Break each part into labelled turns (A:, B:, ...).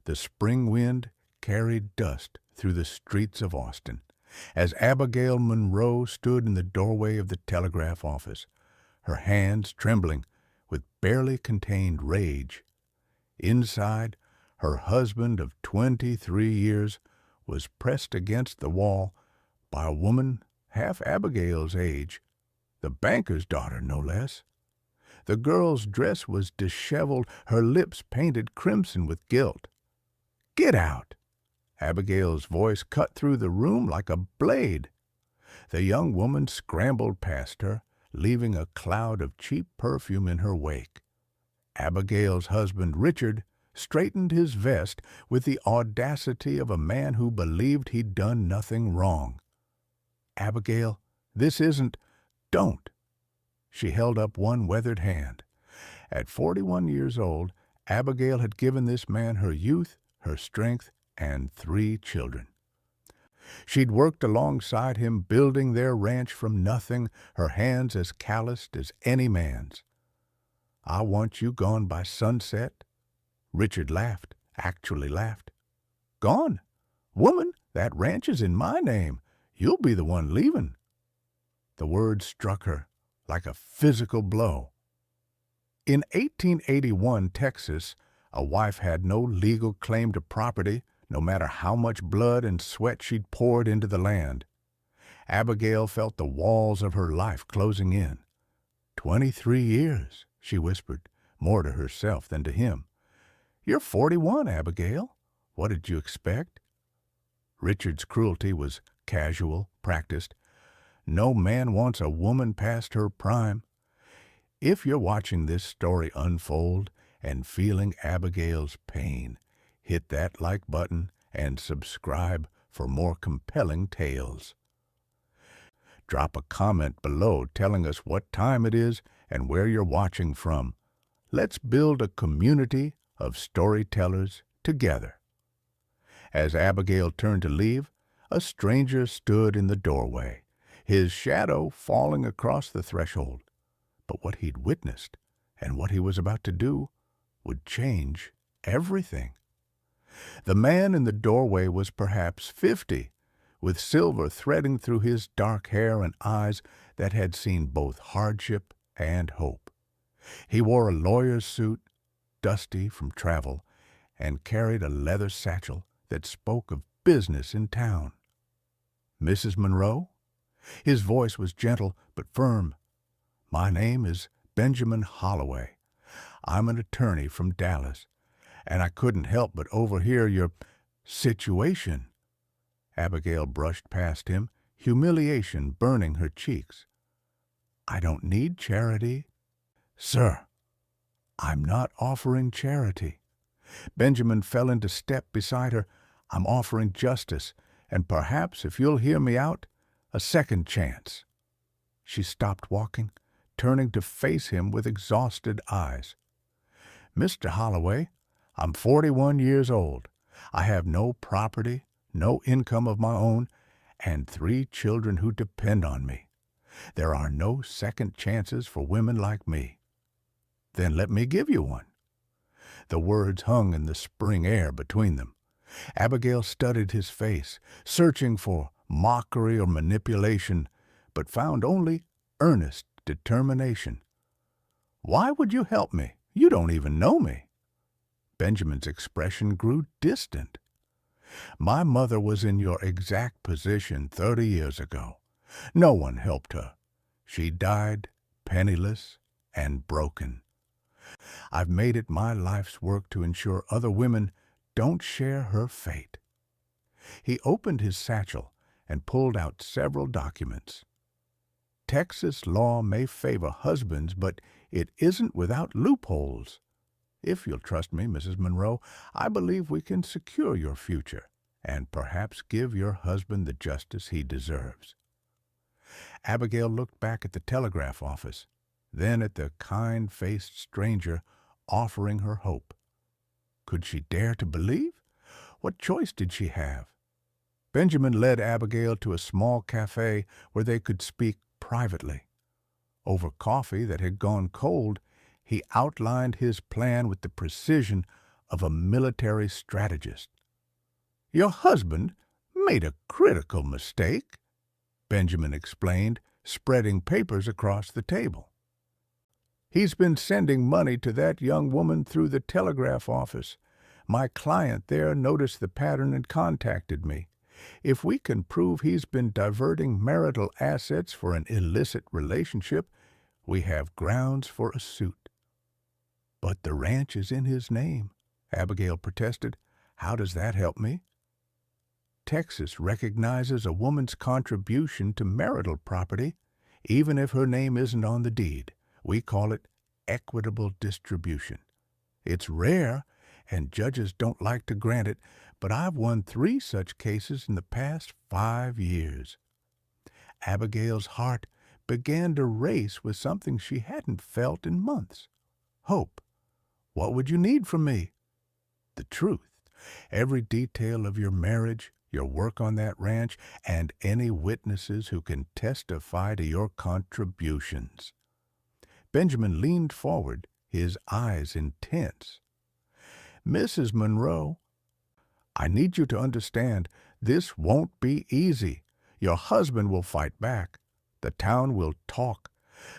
A: The spring wind carried dust through the streets of Austin as Abigail Monroe stood in the doorway of the telegraph office, her hands trembling with barely contained rage. Inside, her husband of 23 years was pressed against the wall by a woman half Abigail's age, the banker's daughter, no less. The girl's dress was disheveled, her lips painted crimson with guilt. "Get out!" Abigail's voice cut through the room like a blade. The young woman scrambled past her, leaving a cloud of cheap perfume in her wake. Abigail's husband, Richard, straightened his vest with the audacity of a man who believed he'd done nothing wrong. "Abigail, this isn't—" "Don't!" She held up one weathered hand. At 41 years old, Abigail had given this man her youth, her strength, and 3 children. She'd worked alongside him, building their ranch from nothing, her hands as calloused as any man's. "I want you gone by sunset." Richard laughed, actually laughed. "Gone? Woman, that ranch is in my name. You'll be the one leaving." The words struck her like a physical blow. In 1881 Texas, a wife had no legal claim to property, no matter how much blood and sweat she'd poured into the land. Abigail felt the walls of her life closing in. 23 years, she whispered, more to herself than to him. "You're 41, Abigail. What did you expect?" Richard's cruelty was casual, practiced. No man wants a woman past her prime. If you're watching this story unfold and feeling Abigail's pain, hit that like button and subscribe for more compelling tales. Drop a comment below telling us what time it is and where you're watching from. Let's build a community of storytellers together. As Abigail turned to leave, a stranger stood in the doorway, his shadow falling across the threshold. But what he'd witnessed and what he was about to do would change everything. The man in the doorway was perhaps 50, with silver threading through his dark hair and eyes that had seen both hardship and hope. He wore a lawyer's suit, dusty from travel, and carried a leather satchel that spoke of business in town. "Mrs. Monroe?" His voice was gentle but firm. "My name is Benjamin Holloway. I'm an attorney from Dallas, and I couldn't help but overhear your situation." Abigail brushed past him, humiliation burning her cheeks. "I don't need charity." "Sir, I'm not offering charity." Benjamin fell into step beside her. "I'm offering justice, and perhaps, if you'll hear me out, a second chance." She stopped walking, turning to face him with exhausted eyes. "Mr. Holloway, I'm 41 years old. I have no property, no income of my own, and 3 children who depend on me. There are no second chances for women like me." "Then let me give you one." The words hung in the spring air between them. Abigail studied his face, searching for mockery or manipulation, but found only earnest determination. "Why would you help me? You don't even know me." Benjamin's expression grew distant. "My mother was in your exact position 30 years ago. No one helped her. She died penniless and broken. I've made it my life's work to ensure other women don't share her fate." He opened his satchel and pulled out several documents. "Texas law may favor husbands, but it isn't without loopholes. If you'll trust me, Mrs. Monroe, I believe we can secure your future and perhaps give your husband the justice he deserves." Abigail looked back at the telegraph office, then at the kind-faced stranger offering her hope. Could she dare to believe? What choice did she have? Benjamin led Abigail to a small cafe where they could speak privately. Over coffee that had gone cold, he outlined his plan with the precision of a military strategist. "Your husband made a critical mistake," Benjamin explained, spreading papers across the table. "He's been sending money to that young woman through the telegraph office. My client there noticed the pattern and contacted me. If we can prove he's been diverting marital assets for an illicit relationship, we have grounds for a suit." "But the ranch is in his name," Abigail protested. "How does that help me?" "Texas recognizes a woman's contribution to marital property, even if her name isn't on the deed. We call it equitable distribution. It's rare, and judges don't like to grant it, but I've won 3 such cases in the past 5 years. Abigail's heart began to race with something she hadn't felt in months. "Hope, what would you need from me?" "The truth. Every detail of your marriage, your work on that ranch, and any witnesses who can testify to your contributions." Benjamin leaned forward, his eyes intense. "Mrs. Monroe, I need you to understand, this won't be easy. Your husband will fight back. The town will talk.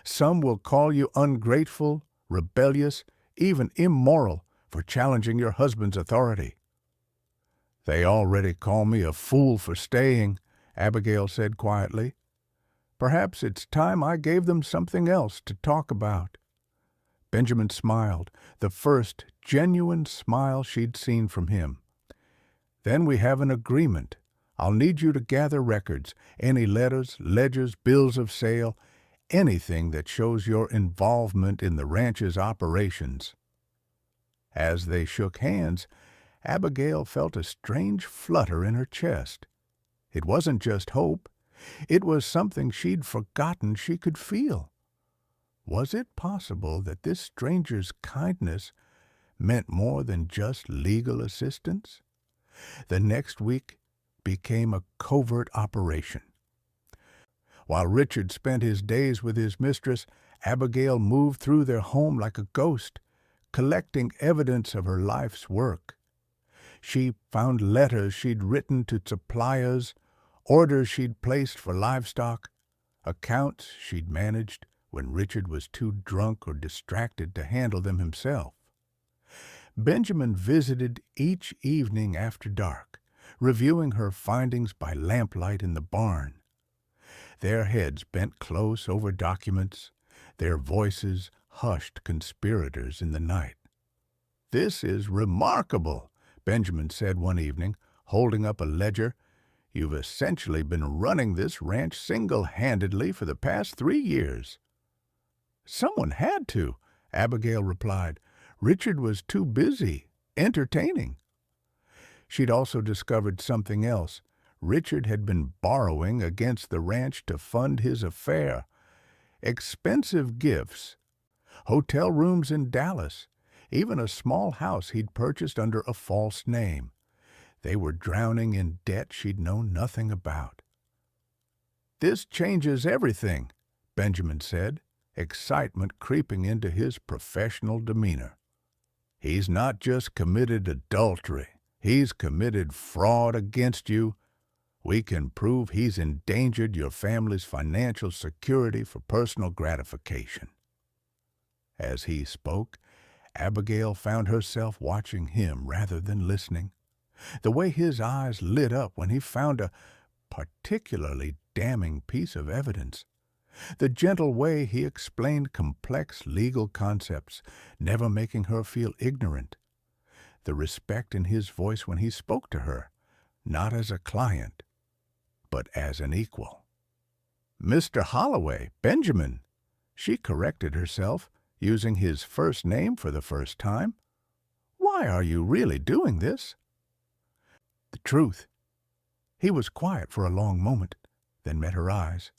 A: Some will call you ungrateful, rebellious, even immoral for challenging your husband's authority." "They already call me a fool for staying," Abigail said quietly. "Perhaps it's time I gave them something else to talk about." Benjamin smiled, the first genuine smile she'd seen from him. "Then we have an agreement. I'll need you to gather records, any letters, ledgers, bills of sale, anything that shows your involvement in the ranch's operations." As they shook hands, Abigail felt a strange flutter in her chest. It wasn't just hope. It was something she'd forgotten she could feel. Was it possible that this stranger's kindness meant more than just legal assistance? The next week became a covert operation. While Richard spent his days with his mistress, Abigail moved through their home like a ghost, collecting evidence of her life's work. She found letters she'd written to suppliers, orders she'd placed for livestock, accounts she'd managed when Richard was too drunk or distracted to handle them himself. Benjamin visited each evening after dark, reviewing her findings by lamplight in the barn. Their heads bent close over documents, their voices hushed conspirators in the night. "This is remarkable," Benjamin said one evening, holding up a ledger. "You've essentially been running this ranch single-handedly for the past 3 years." "Someone had to," Abigail replied. "Richard was too busy entertaining." She'd also discovered something else. Richard had been borrowing against the ranch to fund his affair. Expensive gifts, hotel rooms in Dallas, even a small house he'd purchased under a false name. They were drowning in debt she'd known nothing about. "This changes everything," Benjamin said, excitement creeping into his professional demeanor. "He's not just committed adultery. He's committed fraud against you. We can prove he's endangered your family's financial security for personal gratification." As he spoke, Abigail found herself watching him rather than listening. The way his eyes lit up when he found a particularly damning piece of evidence. The gentle way he explained complex legal concepts, never making her feel ignorant. The respect in his voice when he spoke to her, not as a client, but as an equal. "Mr. Holloway, Benjamin," she corrected herself, using his first name for the first time. "Why are you really doing this?" "The truth." He was quiet for a long moment, then met her eyes.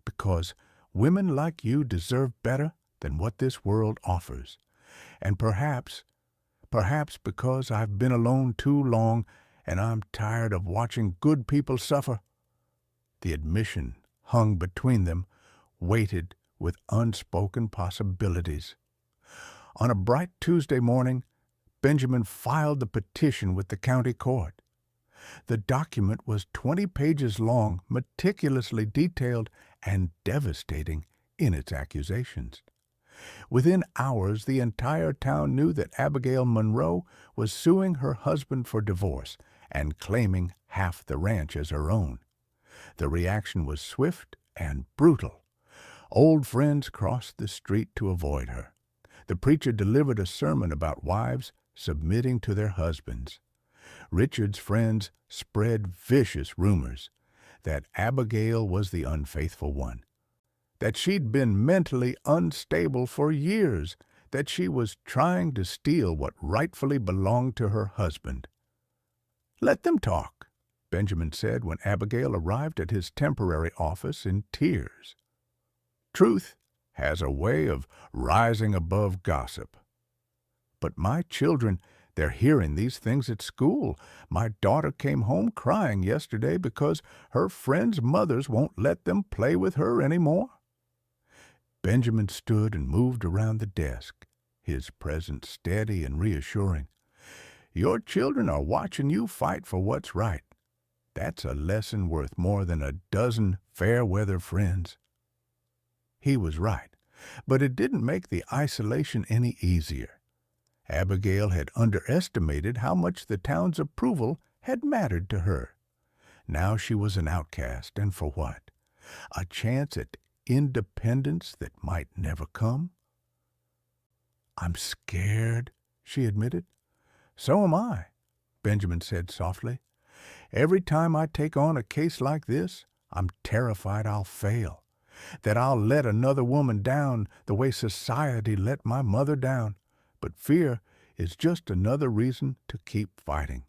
A: "Because women like you deserve better than what this world offers. And perhaps because I've been alone too long and I'm tired of watching good people suffer." The admission hung between them, weighted with unspoken possibilities. On a bright Tuesday morning, Benjamin filed the petition with the county court. The document was 20 pages long, meticulously detailed, and devastating in its accusations. Within hours, the entire town knew that Abigail Monroe was suing her husband for divorce and claiming half the ranch as her own. The reaction was swift and brutal. Old friends crossed the street to avoid her. The preacher delivered a sermon about wives submitting to their husbands. Richard's friends spread vicious rumors that Abigail was the unfaithful one, that she'd been mentally unstable for years, that she was trying to steal what rightfully belonged to her husband. "Let them talk," Benjamin said when Abigail arrived at his temporary office in tears. "Truth has a way of rising above gossip." "But my children, they're hearing these things at school. My daughter came home crying yesterday because her friends' mothers won't let them play with her any more." Benjamin stood and moved around the desk, his presence steady and reassuring. "Your children are watching you fight for what's right. That's a lesson worth more than a dozen fair-weather friends." He was right, but it didn't make the isolation any easier. Abigail had underestimated how much the town's approval had mattered to her. Now she was an outcast, and for what? A chance at independence that might never come? "I'm scared," she admitted. "So am I," Benjamin said softly. "Every time I take on a case like this, I'm terrified I'll fail, that I'll let another woman down the way society let my mother down. But fear is just another reason to keep fighting."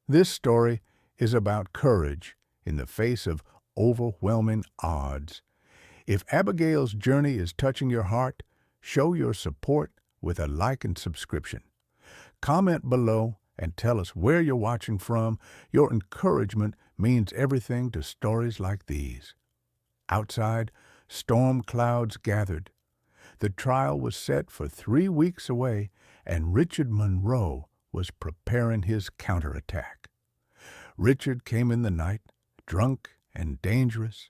A: This story is about courage in the face of overwhelming odds. If Abigail's journey is touching your heart, show your support with a like and subscription. Comment below and tell us where you're watching from. Your encouragement means everything to stories like these. Outside, storm clouds gathered. The trial was set for 3 weeks away, and Richard Monroe was preparing his counterattack. Richard came in the night, drunk and dangerous.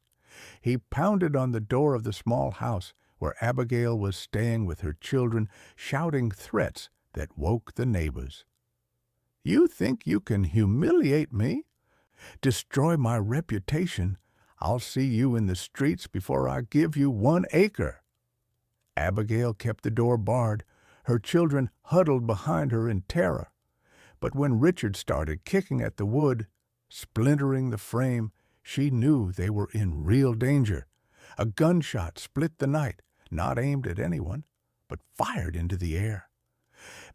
A: He pounded on the door of the small house where Abigail was staying with her children, shouting threats that woke the neighbors. "You think you can humiliate me? Destroy my reputation? I'll see you in the streets before I give you 1 acre." Abigail kept the door barred. Her children huddled behind her in terror. But when Richard started kicking at the wood, splintering the frame, she knew they were in real danger. A gunshot split the night, not aimed at anyone, but fired into the air.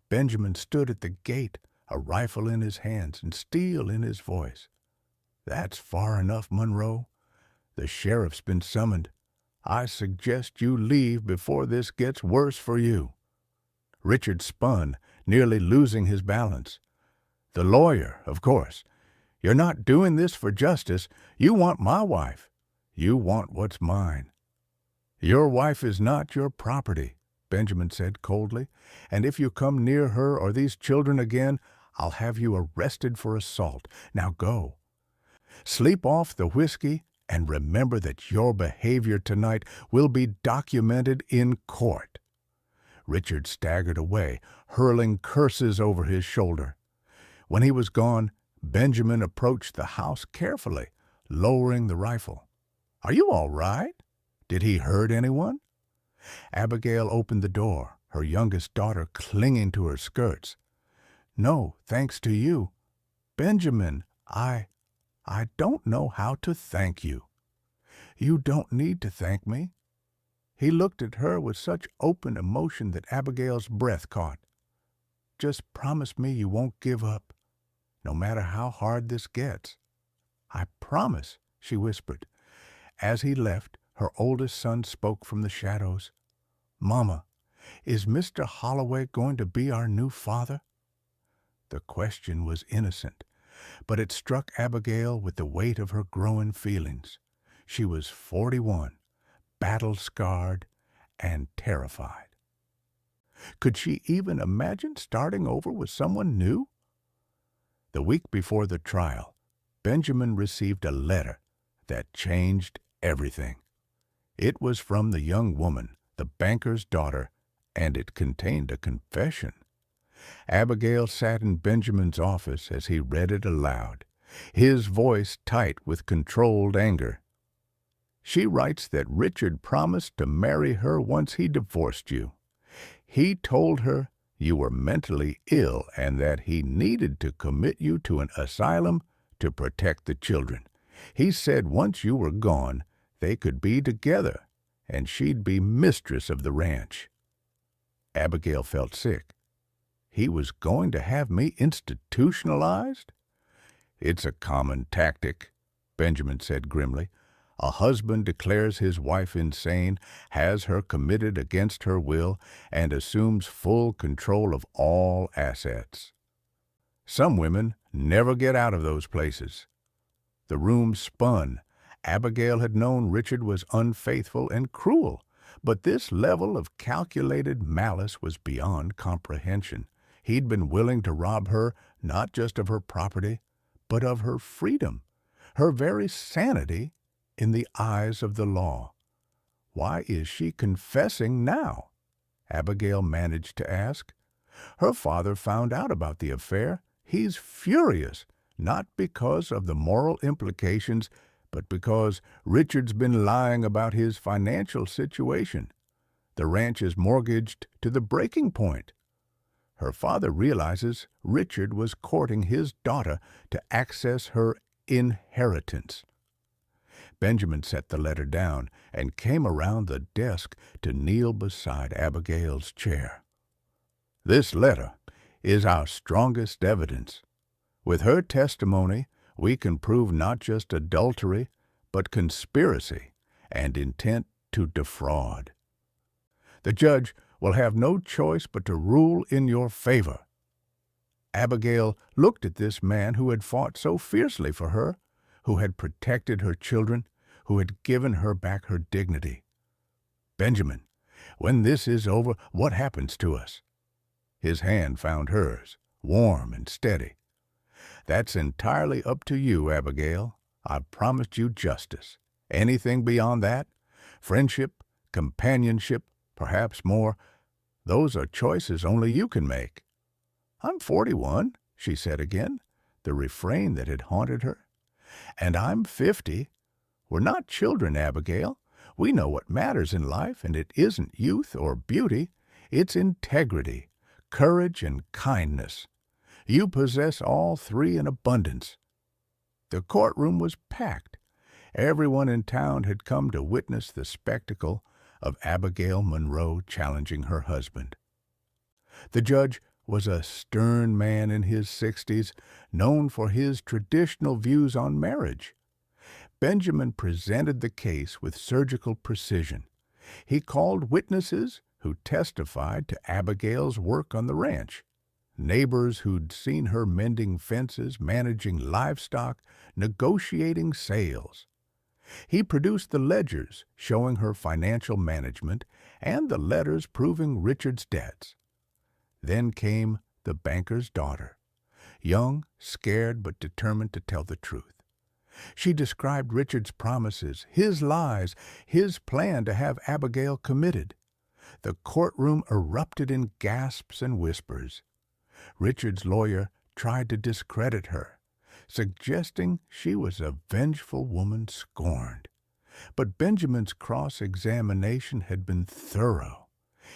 A: Benjamin stood at the gate, a rifle in his hands and steel in his voice. "That's far enough, Monroe. The sheriff's been summoned. I suggest you leave before this gets worse for you." Richard spun, nearly losing his balance. "The lawyer, of course. You're not doing this for justice. You want my wife. You want what's mine." "Your wife is not your property," Benjamin said coldly, "and if you come near her or these children again, I'll have you arrested for assault. Now go. Sleep off the whiskey and remember that your behavior tonight will be documented in court." Richard staggered away, hurling curses over his shoulder. When he was gone, Benjamin approached the house carefully, lowering the rifle. "Are you all right? Did he hurt anyone?" Abigail opened the door, her youngest daughter clinging to her skirts. "No, thanks to you. Benjamin, I don't know how to thank you." "You don't need to thank me." He looked at her with such open emotion that Abigail's breath caught. "Just promise me you won't give up, no matter how hard this gets." "I promise," she whispered. As he left, her oldest son spoke from the shadows. "Mama, is Mr. Holloway going to be our new father?" The question was innocent, but it struck Abigail with the weight of her growing feelings. She was 41, battle-scarred, and terrified. Could she even imagine starting over with someone new? The week before the trial, Benjamin received a letter that changed everything. It was from the young woman, the banker's daughter, and it contained a confession. Abigail sat in Benjamin's office as he read it aloud, his voice tight with controlled anger. She writes that Richard promised to marry her once he divorced you. He told her you were mentally ill and that he needed to commit you to an asylum to protect the children. He said once you were gone, they could be together, and she'd be mistress of the ranch. Abigail felt sick. He was going to have me institutionalized? It's a common tactic, Benjamin said grimly. A husband declares his wife insane, has her committed against her will, and assumes full control of all assets. Some women never get out of those places. The room spun. Abigail had known Richard was unfaithful and cruel, but this level of calculated malice was beyond comprehension. He'd been willing to rob her not just of her property, but of her freedom, her very sanity in the eyes of the law. Why is she confessing now? Abigail managed to ask. Her father found out about the affair. He's furious, not because of the moral implications, but because Richard's been lying about his financial situation. The ranch is mortgaged to the breaking point. Her father realizes Richard was courting his daughter to access her inheritance. Benjamin set the letter down and came around the desk to kneel beside Abigail's chair. This letter is our strongest evidence. With her testimony, we can prove not just adultery, but conspiracy and intent to defraud. The judge will have no choice but to rule in your favor. Abigail looked at this man who had fought so fiercely for her, who had protected her children, who had given her back her dignity. Benjamin, when this is over, what happens to us? His hand found hers, warm and steady. That's entirely up to you, Abigail. I've promised you justice. Anything beyond that, friendship, companionship, perhaps more, those are choices only you can make. I'm 41, she said again, the refrain that had haunted her. And I'm 50. We're not children, Abigail. We know what matters in life, and it isn't youth or beauty. It's integrity, courage, and kindness. You possess all three in abundance. The courtroom was packed. Everyone in town had come to witness the spectacle of Abigail Monroe challenging her husband. The judge was a stern man in his 60s, known for his traditional views on marriage. Benjamin presented the case with surgical precision. He called witnesses who testified to Abigail's work on the ranch, neighbors who'd seen her mending fences, managing livestock, negotiating sales. He produced the ledgers showing her financial management and the letters proving Richard's debts. Then came the banker's daughter, young, scared, but determined to tell the truth. She described Richard's promises, his lies, his plan to have Abigail committed. The courtroom erupted in gasps and whispers. Richard's lawyer tried to discredit her, suggesting she was a vengeful woman scorned. But Benjamin's cross-examination had been thorough.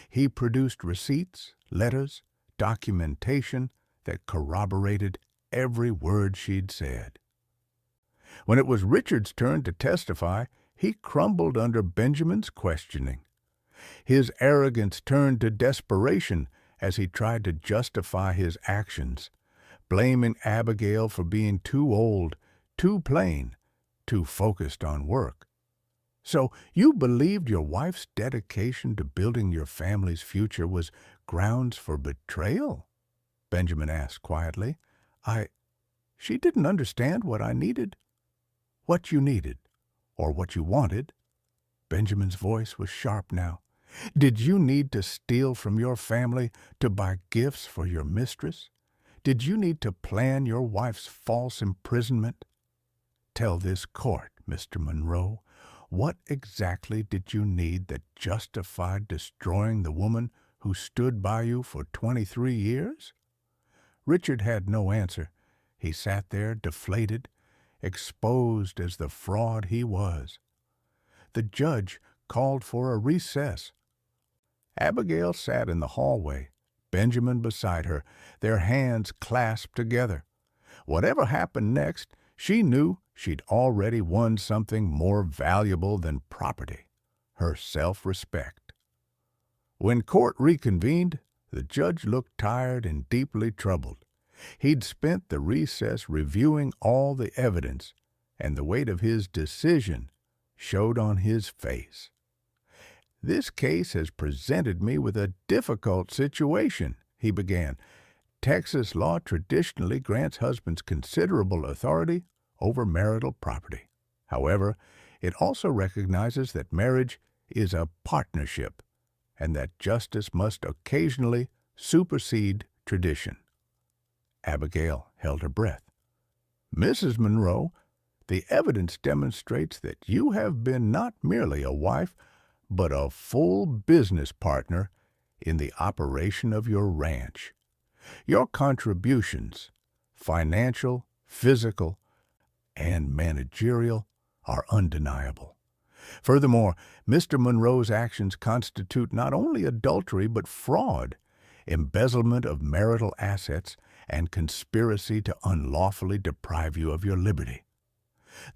A: He produced receipts, letters, documentation that corroborated every word she'd said. When it was Richard's turn to testify, he crumbled under Benjamin's questioning. His arrogance turned to desperation as he tried to justify his actions, blaming Abigail for being too old, too plain, too focused on work. So you believed your wife's dedication to building your family's future was grounds for betrayal? Benjamin asked quietly. She didn't understand what I needed. What you needed, or what you wanted. Benjamin's voice was sharp now. Did you need to steal from your family to buy gifts for your mistress? Did you need to plan your wife's false imprisonment? Tell this court, Mr. Monroe, what exactly did you need that justified destroying the woman who stood by you for 23 years? Richard had no answer. He sat there deflated, exposed as the fraud he was. The judge called for a recess. Abigail sat in the hallway, Benjamin beside her, their hands clasped together. Whatever happened next, she knew she'd already won something more valuable than property, her self-respect. When court reconvened, the judge looked tired and deeply troubled. He'd spent the recess reviewing all the evidence, and the weight of his decision showed on his face. "This case has presented me with a difficult situation," he began. "Texas law traditionally grants husbands considerable authority over marital property. However, it also recognizes that marriage is a partnership and that justice must occasionally supersede tradition." Abigail held her breath. "Mrs. Monroe, the evidence demonstrates that you have been not merely a wife, but a full business partner in the operation of your ranch. Your contributions, financial, physical, and managerial, are undeniable. Furthermore, Mr. Monroe's actions constitute not only adultery but fraud, embezzlement of marital assets, and conspiracy to unlawfully deprive you of your liberty."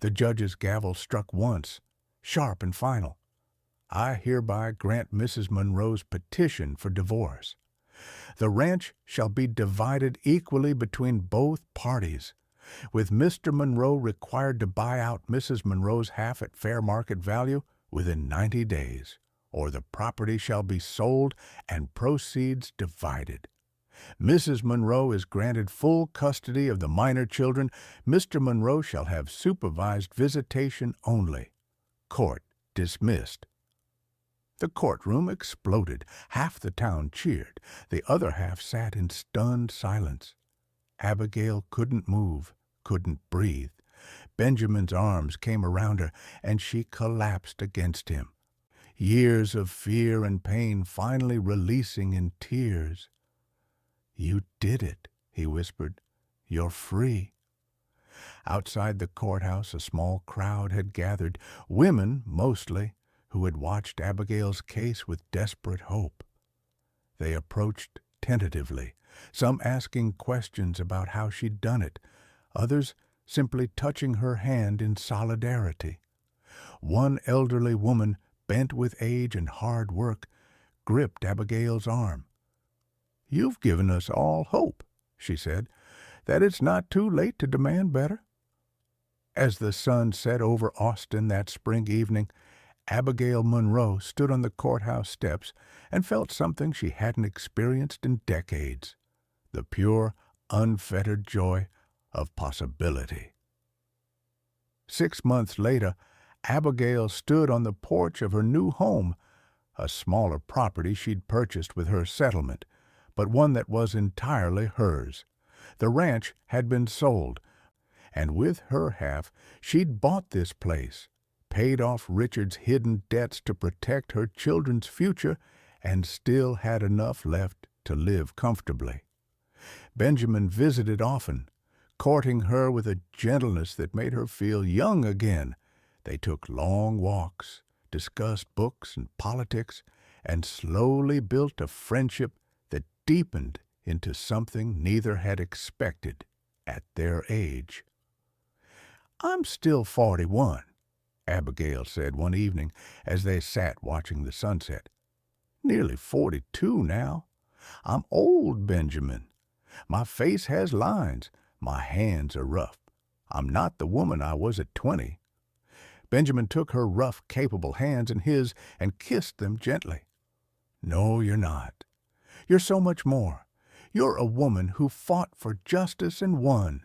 A: The judge's gavel struck once, sharp and final. "I hereby grant Mrs. Monroe's petition for divorce. The ranch shall be divided equally between both parties, with Mr. Monroe required to buy out Mrs. Monroe's half at fair market value within 90 days, or the property shall be sold and proceeds divided. Mrs. Monroe is granted full custody of the minor children. Mr. Monroe shall have supervised visitation only. Court dismissed." The courtroom exploded. Half the town cheered. The other half sat in stunned silence. Abigail couldn't move, couldn't breathe. Benjamin's arms came around her, and she collapsed against him. Years of fear and pain finally releasing in tears. "You did it," he whispered. "You're free." Outside the courthouse a small crowd had gathered, women mostly, who had watched Abigail's case with desperate hope. They approached tentatively, some asking questions about how she'd done it, others simply touching her hand in solidarity. One elderly woman, bent with age and hard work, gripped Abigail's arm. "You've given us all hope," she said, "that it's not too late to demand better." As the sun set over Austin that spring evening, Abigail Monroe stood on the courthouse steps and felt something she hadn't experienced in decades, the pure, unfettered joy of possibility. 6 months later, Abigail stood on the porch of her new home, a smaller property she'd purchased with her settlement, but one that was entirely hers. The ranch had been sold, and with her half she'd bought this place, paid off Richard's hidden debts to protect her children's future, and still had enough left to live comfortably. Benjamin visited often, courting her with a gentleness that made her feel young again. They took long walks, discussed books and politics, and slowly built a friendship that deepened into something neither had expected at their age. "I'm still 41, Abigail said one evening as they sat watching the sunset. "Nearly 42 now. I'm old, Benjamin. My face has lines. My hands are rough. I'm not the woman I was at 20. Benjamin took her rough, capable hands in his and kissed them gently. "No, you're not. You're so much more. You're a woman who fought for justice and won,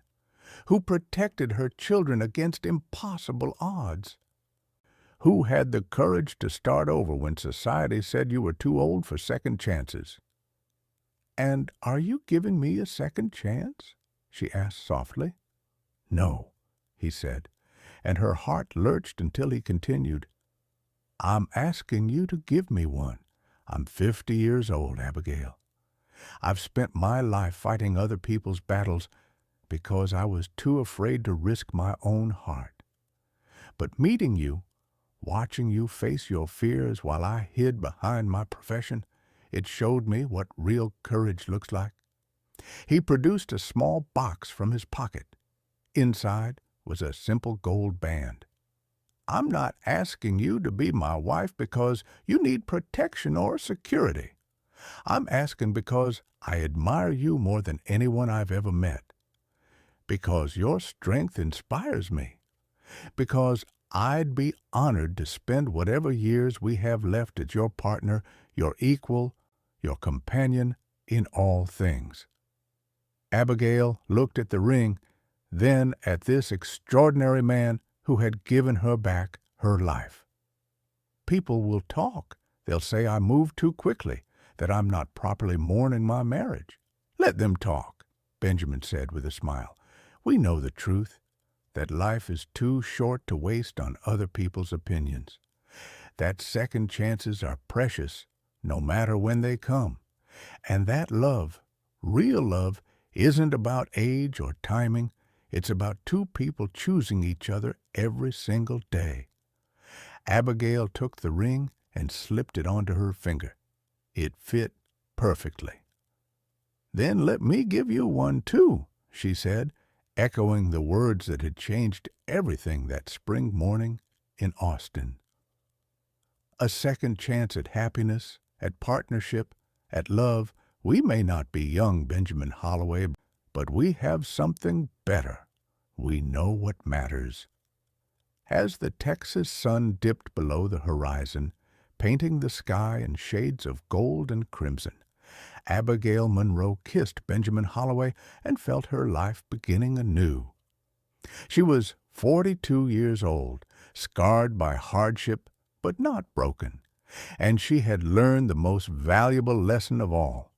A: who protected her children against impossible odds. Who had the courage to start over when society said you were too old for second chances? And are you giving me a second chance? She asked softly. No, he said, and her heart lurched until he continued. I'm asking you to give me one. I'm 50 years old, Abigail. I've spent my life fighting other people's battles because I was too afraid to risk my own heart. But meeting you, watching you face your fears while I hid behind my profession, it showed me what real courage looks like. He produced a small box from his pocket. Inside was a simple gold band. I'm not asking you to be my wife because you need protection or security. I'm asking because I admire you more than anyone I've ever met. Because your strength inspires me. Because I'd be honored to spend whatever years we have left as your partner, your equal, your companion in all things. Abigail looked at the ring, then at this extraordinary man who had given her back her life. People will talk. They'll say I moved too quickly, that I'm not properly mourning my marriage. Let them talk, Benjamin said with a smile. We know the truth, that life is too short to waste on other people's opinions. That second chances are precious, no matter when they come. And that love, real love, isn't about age or timing. It's about two people choosing each other every single day. Abigail took the ring and slipped it onto her finger. It fit perfectly. Then let me give you one too, she said, echoing the words that had changed everything that spring morning in Austin. A second chance at happiness, at partnership, at love. We may not be young Benjamin Holloway, but we have something better. We know what matters. As the Texas sun dipped below the horizon, painting the sky in shades of gold and crimson, Abigail Monroe kissed Benjamin Holloway and felt her life beginning anew. She was 42 years old, scarred by hardship, but not broken, and she had learned the most valuable lesson of all.